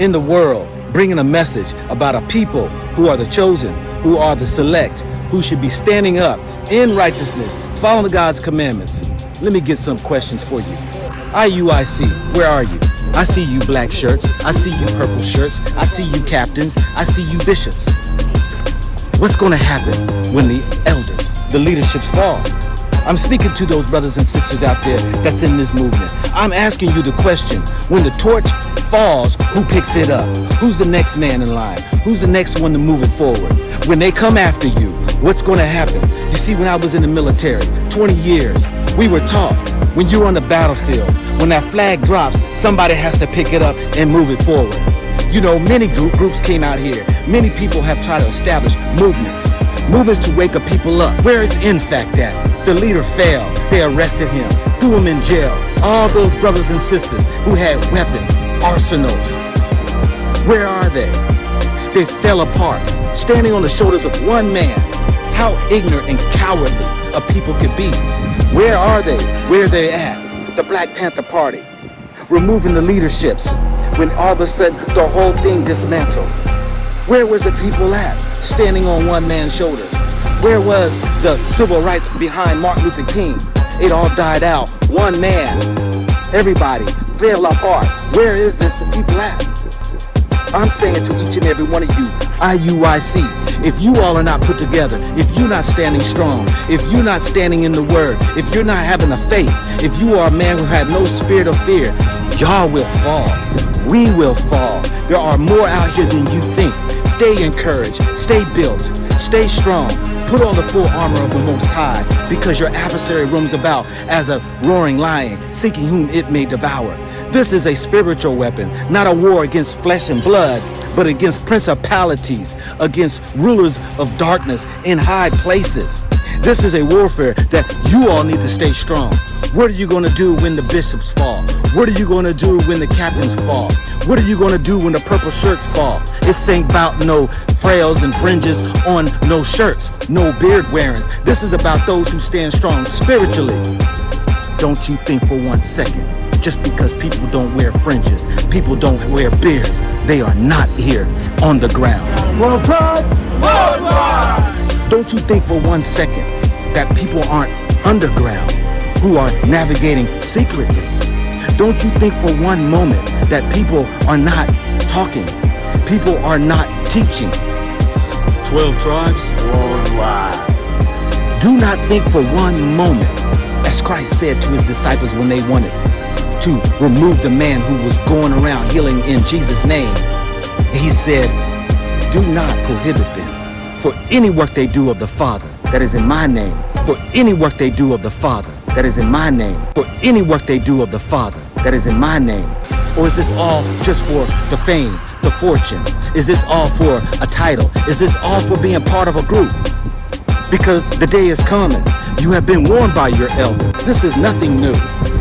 in the world, bringing a message about a people who are the chosen, who are the select, who should be standing up in righteousness, following God's commandments. Let me get some questions for you. Iuic, where are you? I see you black shirts. I see you purple shirts. I see you captains. I see you bishops. What's going to happen when the elders, the leaderships fall? I'm speaking to those brothers and sisters out there that's in this movement. I'm asking you the question, when the torch falls, who picks it up? Who's the next man in line? Who's the next one to move it forward? When they come after you, what's going to happen? You see, when I was in the military, 20 years, we were taught when you're on the battlefield, when that flag drops, somebody has to pick it up and move it forward. You know, many groups came out here. Many people have tried to establish movements to wake up people up. Where is Iuic at? The leader failed. They arrested him, threw him in jail. All those brothers and sisters who had weapons, arsenals, where are they? They fell apart, standing on the shoulders of one man. How ignorant and cowardly a people could be. Where are they? Where are they at? The Black Panther Party, removing the leaderships when all of a sudden the whole thing dismantled. Where was the people at, standing on one man's shoulders? Where was the civil rights behind Martin Luther King? It all died out. One man. Everybody fell apart. Where is this people at? I'm saying to each and every one of you, Iuic, if you all are not put together, if you're not standing strong, if you're not standing in the word, if you're not having a faith, if you are a man who has no spirit of fear, y'all will fall. We will fall. There are more out here than you think. Stay encouraged, stay built, stay strong. Put on the full armor of the Most High, because your adversary roams about as a roaring lion, seeking whom it may devour. This is a spiritual weapon, not a war against flesh and blood, but against principalities, against rulers of darkness in high places. This is a warfare that you all need to stay strong. What are you going to do when the bishops fall? What are you going to do when the captains fall? What are you going to do when the purple shirts fall? It's ain't about no frails and fringes on no shirts, no beard wearings. This is about those who stand strong spiritually. Don't you think for 1 second, just because people don't wear fringes, people don't wear beards, they are not here on the ground. Worldwide! Don't you think for 1 second that people aren't underground, who are navigating secretly? Don't you think for one moment that people are not talking, people are not teaching? 12 tribes worldwide. Do not think for one moment, as Christ said to his disciples when they wanted to remove the man who was going around healing in Jesus' name. He said, do not prohibit them, for any work they do of the Father that is in my name, for any work they do of the Father that is in my name, for any work they do of the Father that is in my name. Or is this all just for the fame, the fortune? Is this all for a title? Is this all for being part of a group? Because the day is coming. You have been warned by your elder. This is nothing new.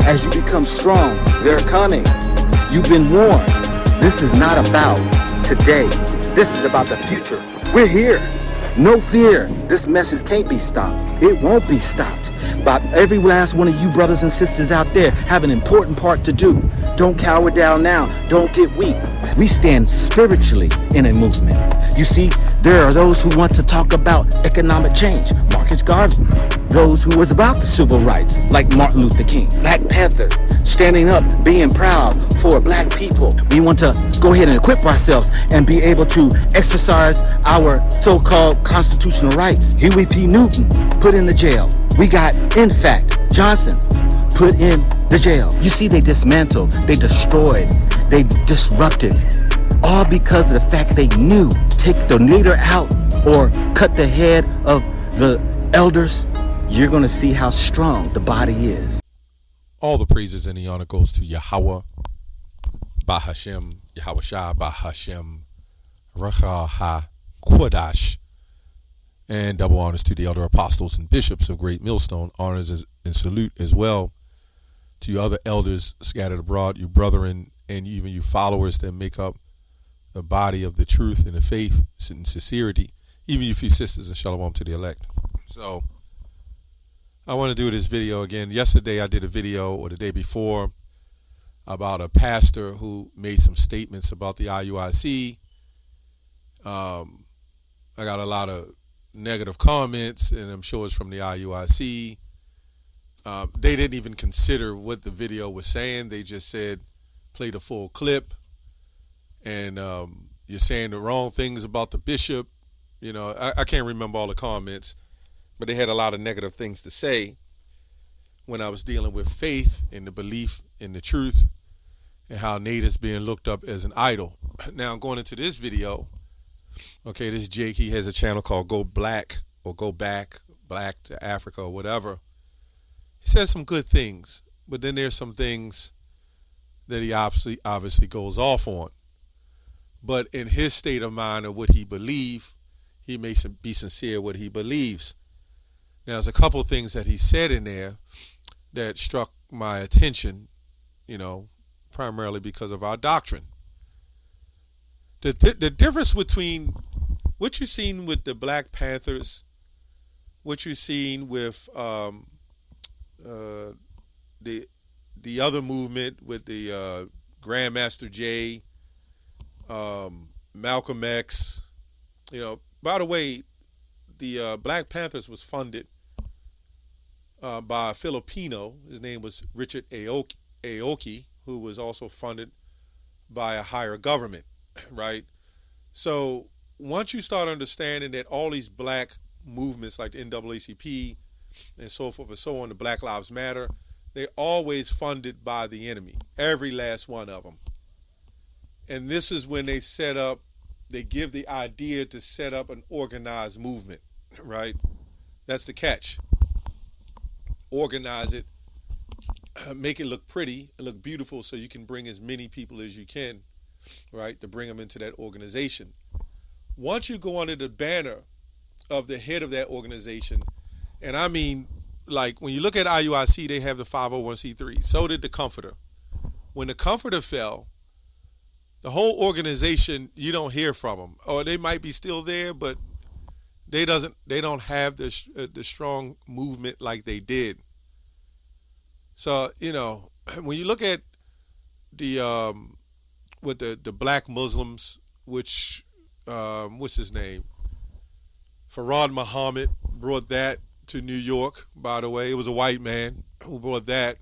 As you become strong, they're coming. You've been warned. This is not about today. This is about the future. We're here. No fear. This message can't be stopped. It won't be stopped. But every last one of you brothers and sisters out there have an important part to do. Don't cower down now. Don't get weak. We stand spiritually in a movement. You see, there are those who want to talk about economic change. Marcus Garvey. Those who was about the civil rights, like Martin Luther King. Black Panther, standing up, being proud for black people. We want to go ahead and equip ourselves and be able to exercise our so-called constitutional rights. Huey P. Newton put in the jail. We got, in fact, Johnson put in the jail. You see, they dismantled, they destroyed, they disrupted, all because of the fact they knew, take the leader out or cut the head of the elders, you're going to see how strong the body is. All the praises and the honor goes to Yahweh, Bahashem, Yahweh Shah, Bahashem, Racha HaKodash, and double honors to the elder apostles and bishops of Great Millstone. Honors and salute as well to you other elders scattered abroad, you brethren, and even you followers that make up the body of the truth and the faith and sincerity, even you few sisters, and shalom to the elect. So I want to do this video again. Yesterday I did a video, or the day before, about a pastor who made some statements about the IUIC. I got a lot of negative comments, and I'm sure it's from the IUIC. They didn't even consider what the video was saying. They just said, play the full clip, and you're saying the wrong things about the bishop. I can't remember all the comments, but they had a lot of negative things to say when I was dealing with faith and the belief in the truth and how natives being looked up as an idol. Now, going into this video, okay, this Jake, he has a channel called Go Black or Go Back, Black to Africa or whatever. He says some good things, but then there's some things that he obviously goes off on. But in his state of mind of what he believes, he may be sincere what he believes. Now, there's a couple of things that he said in there that struck my attention, primarily because of our doctrine. The difference between what you've seen with the Black Panthers, what you've seen with the other movement with the Grandmaster Jay, Malcolm X. By the way, the Black Panthers was funded by a Filipino. His name was Richard Iuic, who was also funded by a higher government, right? So once you start understanding that all these black movements like the NAACP and so forth and so on, the Black Lives Matter, they're always funded by the enemy, every last one of them. And this is when they give the idea to set up an organized movement, right? That's the catch. Organize it, make it look pretty, look beautiful, so you can bring as many people as you can, right, to bring them into that organization. Once you go under the banner of the head of that organization, and I mean, like when you look at IUIC, they have the 501c3. So did the Comforter. When the Comforter fell, the whole organization, you don't hear from them. Or they might be still there, but they don't have the strong movement like they did. So, when you look at the with the black Muslims, which what's his name? Farad Muhammad brought that to New York, by the way. It was a white man who brought that.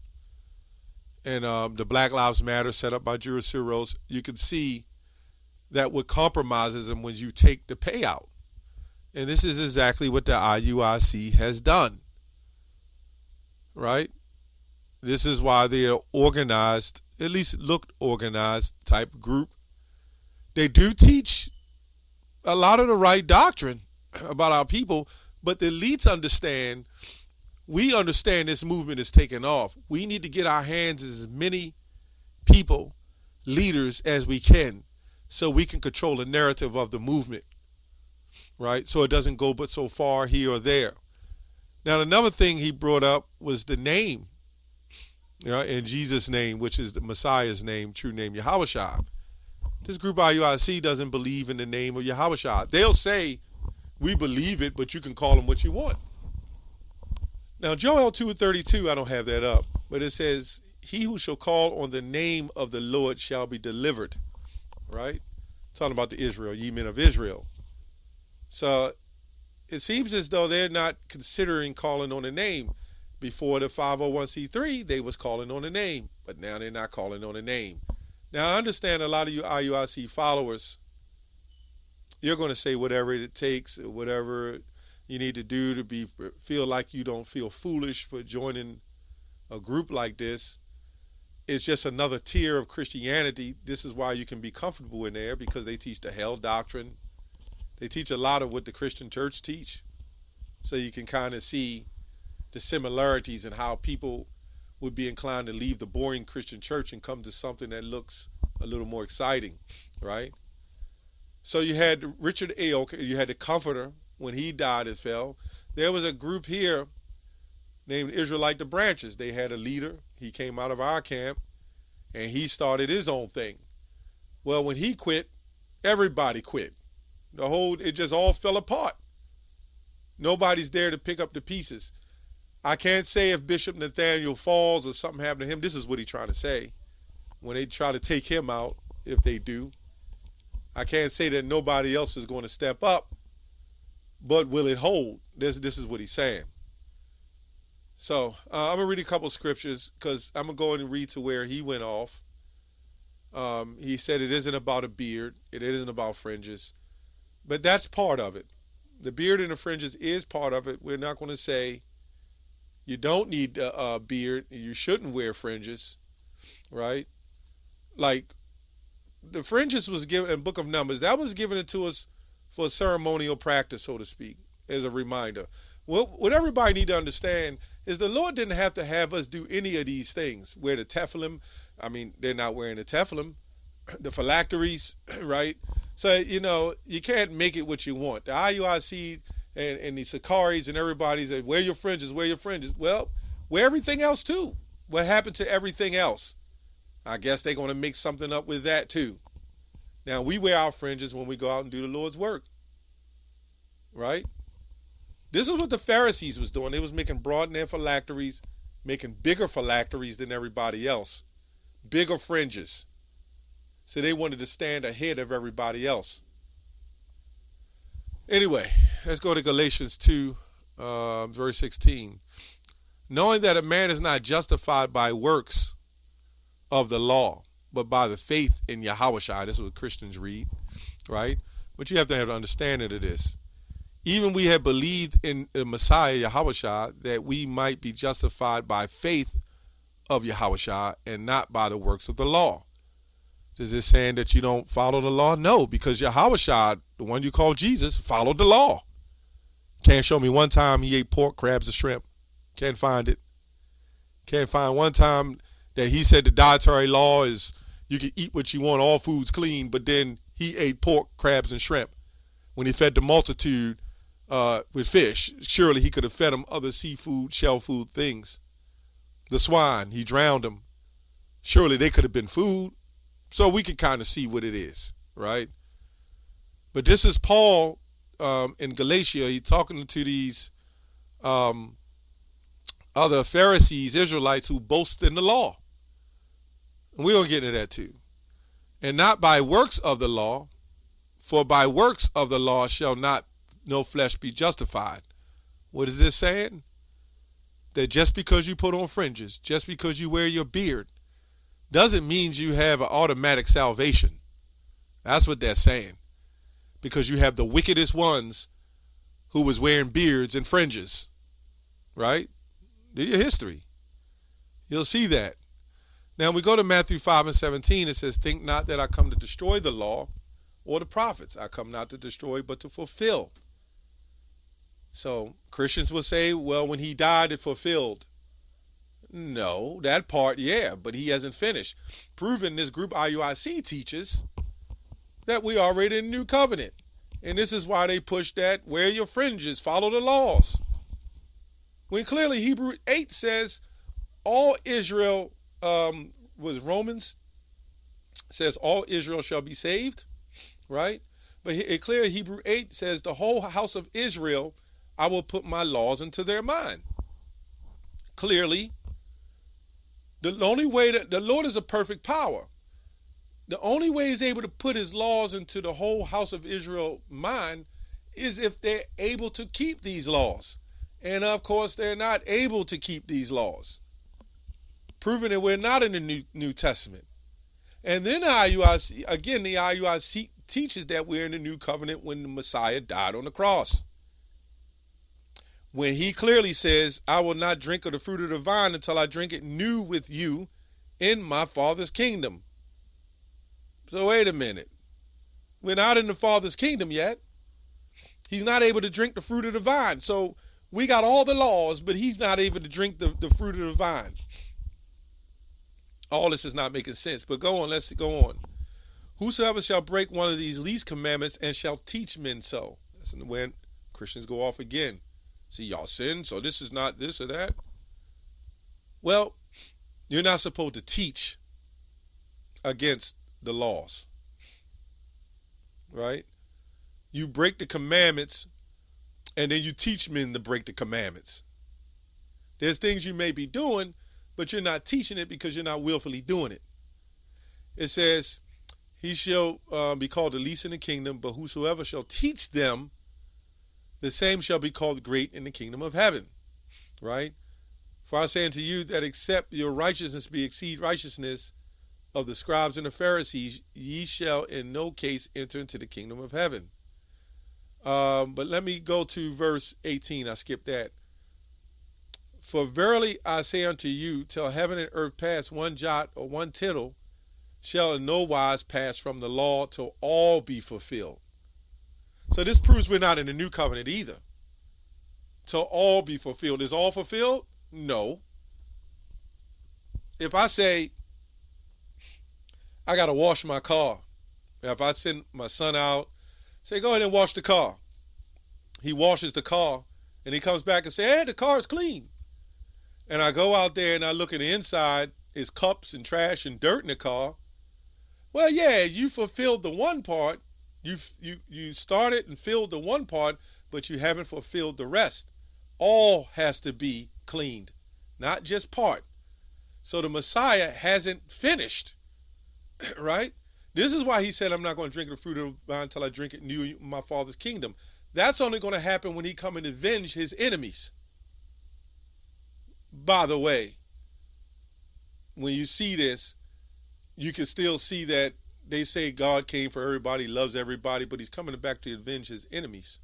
And the Black Lives Matter set up by Juris Siros, you can see that what compromises them when you take the payout. And this is exactly what the IUIC has done, right? This is why they are organized, at least looked organized type group. They do teach a lot of the right doctrine about our people, but the elites understand, we understand this movement is taking off. We need to get our hands as many people, leaders as we can, so we can control the narrative of the movement, right? So it doesn't go but so far here or there. Now, another thing he brought up was the name, in Jesus' name, which is the Messiah's name, true name, Yahushua. This group IUIC doesn't believe in the name of Yahushua. They'll say, we believe it, but you can call him what you want. Now, Joel 2:32, I don't have that up, but it says, he who shall call on the name of the Lord shall be delivered, right? Talking about the Israel, ye men of Israel. So it seems as though they're not considering calling on the name. Before the 501c3, they was calling on the name, but now they're not calling on the name. Now, I understand a lot of you IUIC followers, you're going to say whatever it takes, whatever you need to do to feel like you don't feel foolish for joining a group like this. It's just another tier of Christianity. This is why you can be comfortable in there, because they teach the hell doctrine. They teach a lot of what the Christian church teach. So you can kind of see the similarities and how people would be inclined to leave the boring Christian church and come to something that looks a little more exciting, right? So you had Richard Iuic, you had the Comforter. When he died, it fell. There was a group here named Israelite the Branches. They had a leader. He came out of our camp, and he started his own thing. Well, when he quit, everybody quit. It just all fell apart. Nobody's there to pick up the pieces. I can't say if Bishop Nathaniel falls or something happened to him. This is what he's trying to say. when they try to take him out, if they do. I can't say that nobody else is going to step up, but will it hold? This is what he's saying. So I'm going to read a couple scriptures because I'm going to go and read to where he went off. He said it isn't about a beard. It isn't about fringes. But that's part of it. The beard and the fringes is part of it. We're not going to say you don't need a beard. You shouldn't wear fringes, right? Like the fringes was given in Book of Numbers. That was given it to us for ceremonial practice, so to speak, as a reminder. What everybody need to understand is the Lord didn't have to have us do any of these things. Wear the tefillin. I mean, they're not wearing the tefillin. The phylacteries, right? So, you can't make it what you want. The IUIC and the Sakaris and everybody say, wear your fringes, wear your fringes. Well, wear everything else too. What happened to everything else? I guess they're going to mix something up with that too. Now, we wear our fringes when we go out and do the Lord's work, right? This is what the Pharisees was doing. They was making broaden their phylacteries, making bigger phylacteries than everybody else, bigger fringes. So they wanted to stand ahead of everybody else. Anyway, let's go to Galatians 2, verse 16. Knowing that a man is not justified by works of the law, but by the faith in Yahushua. This is what Christians read, right? But you have to have an understanding of this. Even we have believed in the Messiah, Yahushua, that we might be justified by faith of Yahushua and not by the works of the law. Is this saying that you don't follow the law? No, because Yahushua, the one you call Jesus, followed the law. Can't show me one time he ate pork, crabs, or shrimp. Can't find it. Can't find one time that he said the dietary law is you can eat what you want, all food's clean, but then he ate pork, crabs, and shrimp. When he fed the multitude with fish, surely he could have fed them other seafood, shell food things. The swine, he drowned them. Surely they could have been food. So we can kind of see what it is, right? But this is Paul in Galatia. He's talking to these other Pharisees, Israelites who boast in the law. And we're going to get into that too. And not by works of the law, for by works of the law shall not no flesh be justified. What is this saying? That just because you put on fringes, just because you wear your beard, doesn't mean you have an automatic salvation. That's what they're saying. Because you have the wickedest ones who was wearing beards and fringes. Right? Do your history. You'll see that. Now we go to Matthew 5 and 17. It says, think not that I come to destroy the law or the prophets. I come not to destroy, but to fulfill. So Christians will say, well, when he died, it fulfilled. No, that part, yeah, but he hasn't finished. Proving this group IUIC teaches that we are already in the new covenant. And this is why they push that, wear your fringes, follow the laws. When clearly Hebrew 8 says all Israel, was Romans, says all Israel shall be saved, right? But it clearly Hebrew 8 says the whole house of Israel, I will put my laws into their mind. Clearly, the only way that the Lord is a perfect power. The only way he's able to put his laws into the whole house of Israel mind is if they're able to keep these laws. And of course, they're not able to keep these laws. Proving that we're not in the New Testament. And then the IUIC teaches that we're in the new covenant when the Messiah died on the cross. When he clearly says, I will not drink of the fruit of the vine until I drink it new with you in my Father's kingdom. So wait a minute. We're not in the Father's kingdom yet. He's not able to drink the fruit of the vine. So we got all the laws, but he's not able to drink the fruit of the vine. All this is not making sense, but go on, let's go on. Whosoever shall break one of these least commandments and shall teach men so. That's when Christians go off again. See, y'all sin, so this is not this or that. Well, you're not supposed to teach against the laws, right? You break the commandments and then you teach men to break the commandments. There's things you may be doing, but you're not teaching it because you're not willfully doing it. It says, he shall be called the least in the kingdom, but whosoever shall teach them, the same shall be called great in the kingdom of heaven. Right? For I say unto you that except your righteousness be exceed righteousness of the scribes and the Pharisees, ye shall in no case enter into the kingdom of heaven. But let me go to verse 18. I skipped that. For verily I say unto you, till heaven and earth pass, one jot or one tittle shall in no wise pass from the law till all be fulfilled. So this proves we're not in the new covenant either. Till all be fulfilled. Is all fulfilled? No. If I say, I got to wash my car. If I send my son out, say, go ahead and wash the car. He washes the car, and he comes back and say, hey, the car is clean. And I go out there and I look at the inside, it's cups and trash and dirt in the car. Well, yeah, you fulfilled the one part. You started and filled the one part, but you haven't fulfilled the rest. All has to be cleaned, not just part. So the Messiah hasn't finished, right? This is why he said, I'm not going to drink the fruit of the vine until I drink it new in my Father's kingdom. That's only going to happen when he come and avenge his enemies. By the way, when you see this, you can still see that they say God came for everybody, loves everybody, but he's coming back to avenge his enemies,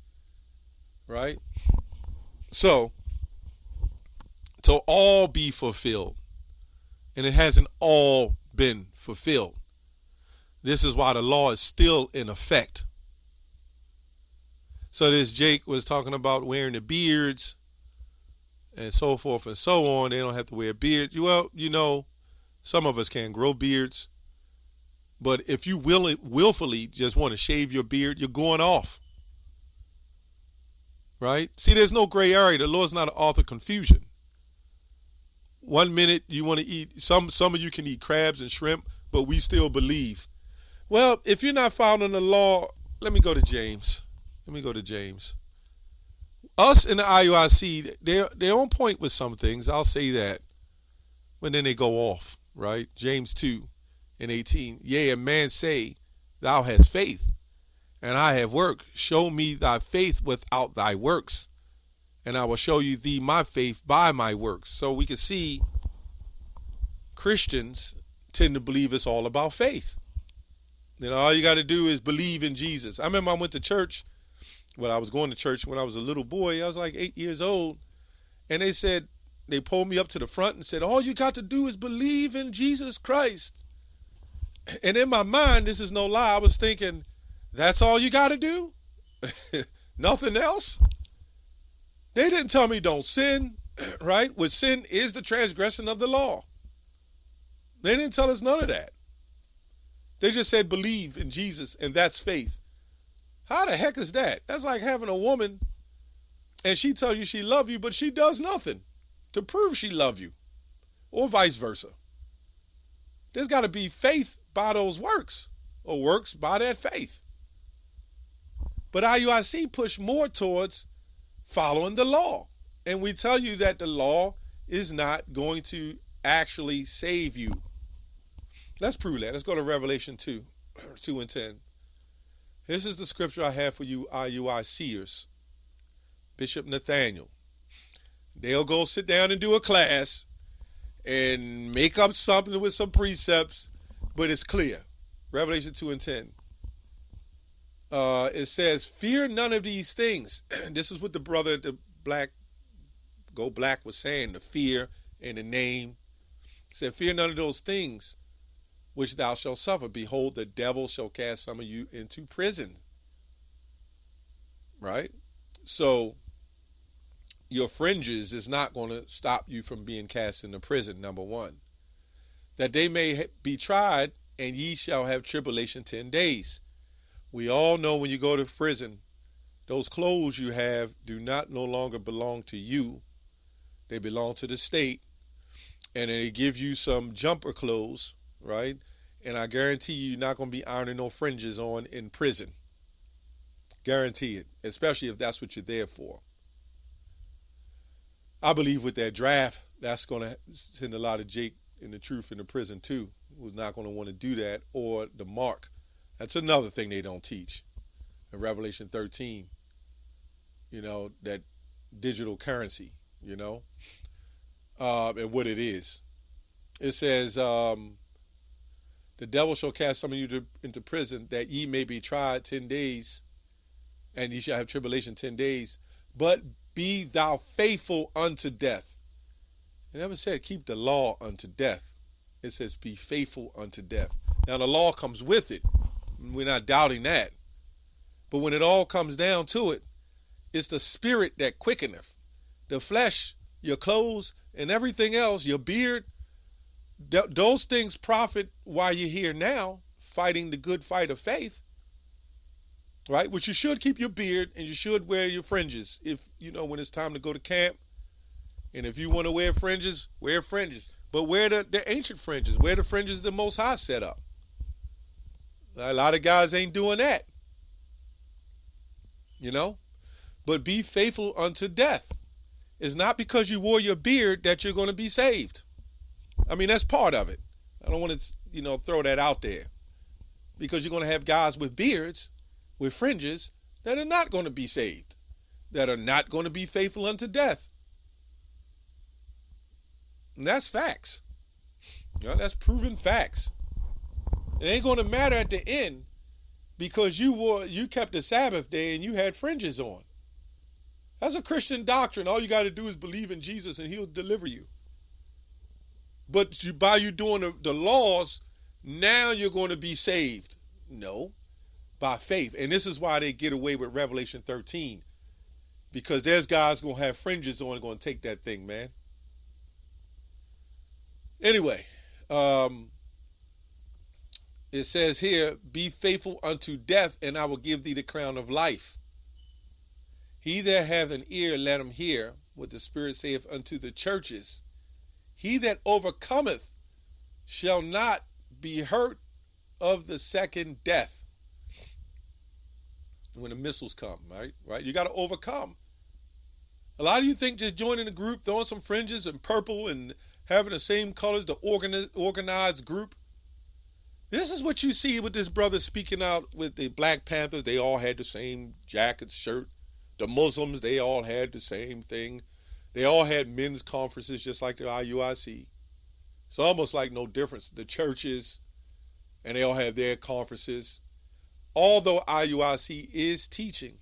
right? So, to all be fulfilled, and it hasn't all been fulfilled. This is why the law is still in effect. So this Jake was talking about wearing the beards and so forth and so on. They don't have to wear beards. Well, you know, some of us can grow beards. But if you willfully just want to shave your beard, you're going off. Right? See, there's no gray area. The Lord's not an author of confusion. 1 minute you want to eat, some of you can eat crabs and shrimp, but we still believe. Well, if you're not following the law, let me go to James. Us in the IUIC, they're on point with some things. I'll say that. But then they go off, right? James 2:18. Yea, a man say, thou hast faith, and I have work. Show me thy faith without thy works, and I will show you thee my faith by my works. So we can see Christians tend to believe it's all about faith. You know, all you got to do is believe in Jesus. I remember I went to church. Well, I was going to church when I was a little boy. I was like 8 years old. And they pulled me up to the front and said, all you got to do is believe in Jesus Christ. And in my mind, this is no lie, I was thinking, that's all you got to do? Nothing else? They didn't tell me don't sin, right? Which sin is the transgression of the law. They didn't tell us none of that. They just said believe in Jesus, and that's faith. How the heck is that? That's like having a woman and she tell you she love you, but she does nothing to prove she love you, or vice versa. There's got to be faith by those works, or works by that faith. But IUIC push more towards following the law. And we tell you that the law is not going to actually save you. Let's prove that. Let's go to Revelation 2:2-10. This is the scripture I have for you IUICers. Bishop Nathaniel. They'll go sit down and do a class and make up something with some precepts, but it's clear. Revelation 2:10. It says, fear none of these things. This is what the brother at the Go Black was saying, the fear and the name. He said, fear none of those things which thou shalt suffer. Behold, the devil shall cast some of you into prison. Right? So your fringes is not going to stop you from being cast into prison, number one. That they may be tried, and ye shall have tribulation 10 days. We all know when you go to prison, those clothes you have do not no longer belong to you. They belong to the state. And they give you some jumper clothes, right? And I guarantee you're not going to be ironing no fringes on in prison. Guarantee it, especially if that's what you're there for. I believe with that draft, that's going to send a lot of Jake in the truth in the prison too. who's not going to want to do that, or the mark. That's another thing they don't teach in Revelation 13, that digital currency, and what it is. It says, the devil shall cast some of you into prison, that ye may be tried 10 days, and ye shall have tribulation 10 days, but be thou faithful unto death. It never said keep the law unto death. It says be faithful unto death. Now the law comes with it. We're not doubting that. But when it all comes down to it, it's the spirit that quickeneth. The flesh, your clothes, and everything else, your beard, those things profit while you're here now, fighting the good fight of faith. Right? Which you should keep your beard, and you should wear your fringes if, when it's time to go to camp. And if you want to wear fringes, wear fringes. But wear the ancient fringes. Wear the fringes the Most High set up. A lot of guys ain't doing that. But be faithful unto death. It's not because you wore your beard that you're going to be saved. I mean, that's part of it. I don't want to, throw that out there. Because you're going to have guys with beards, with fringes, that are not going to be saved. That are not going to be faithful unto death. And that's facts. That's proven facts. It ain't going to matter at the end because you kept the Sabbath day and you had fringes on. That's a Christian doctrine. All you got to do is believe in Jesus and he'll deliver you. But by you doing the laws, now you're going to be saved. No, by faith. And this is why they get away with Revelation 13. Because there's guys going to have fringes on and going to take that thing, man. Anyway, it says here, be faithful unto death, and I will give thee the crown of life. He that hath an ear, let him hear what the Spirit saith unto the churches. He that overcometh shall not be hurt of the second death. When the missiles come, right? You got to overcome. A lot of you think just joining a group, throwing some fringes and purple and having the same colors, the organized group. This is what you see with this brother speaking out with the Black Panthers. They all had the same jackets, shirt. The Muslims, they all had the same thing. They all had men's conferences just like the IUIC. It's almost like no difference. The churches, and they all have their conferences. Although IUIC is teaching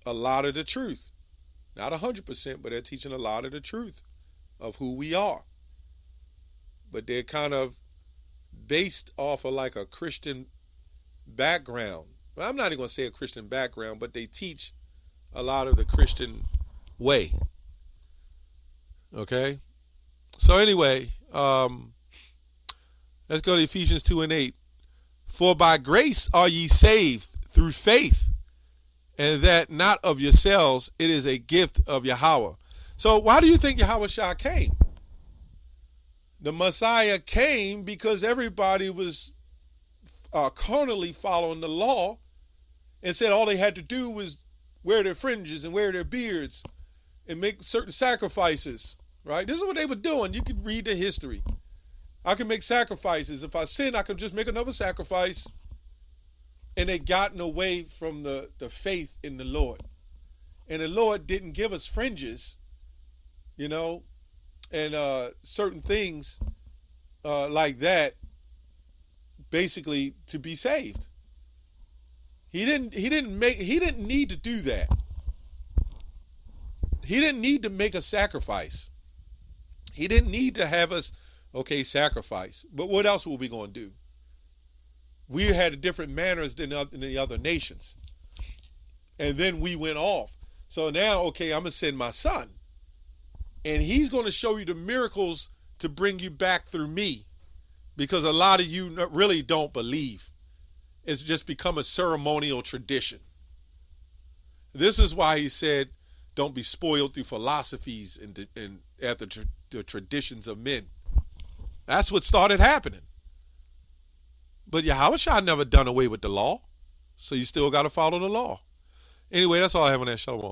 a lot of the truth. Not 100%, but they're teaching a lot of the truth of who we are. But they're kind of based off of like a Christian background. Well, I'm not even going to say a Christian background, but they teach a lot of the Christian way. Okay? So anyway, let's go to Ephesians 2:8. For by grace are ye saved through faith, and that not of yourselves, it is a gift of Yahweh. So why do you think Yahushua came? The Messiah came because everybody was carnally following the law and said all they had to do was wear their fringes and wear their beards and make certain sacrifices, right? This is what they were doing. You can read the history. I can make sacrifices. If I sin, I can just make another sacrifice. And they gotten away from the faith in the Lord. And the Lord didn't give us fringes, and certain things like that, basically to be saved. He didn't need to do that. He didn't need to make a sacrifice. He didn't need to have us, sacrifice. But what else were we going to do? We had different manners than the other nations. And then we went off. So now, I'm going to send my son. And he's going to show you the miracles to bring you back through me. Because a lot of you really don't believe. It's just become a ceremonial tradition. This is why he said, don't be spoiled through philosophies and after the traditions of men. That's what started happening. But Yahushua never done away with the law. So you still got to follow the law. Anyway, that's all I have on that. Shalom.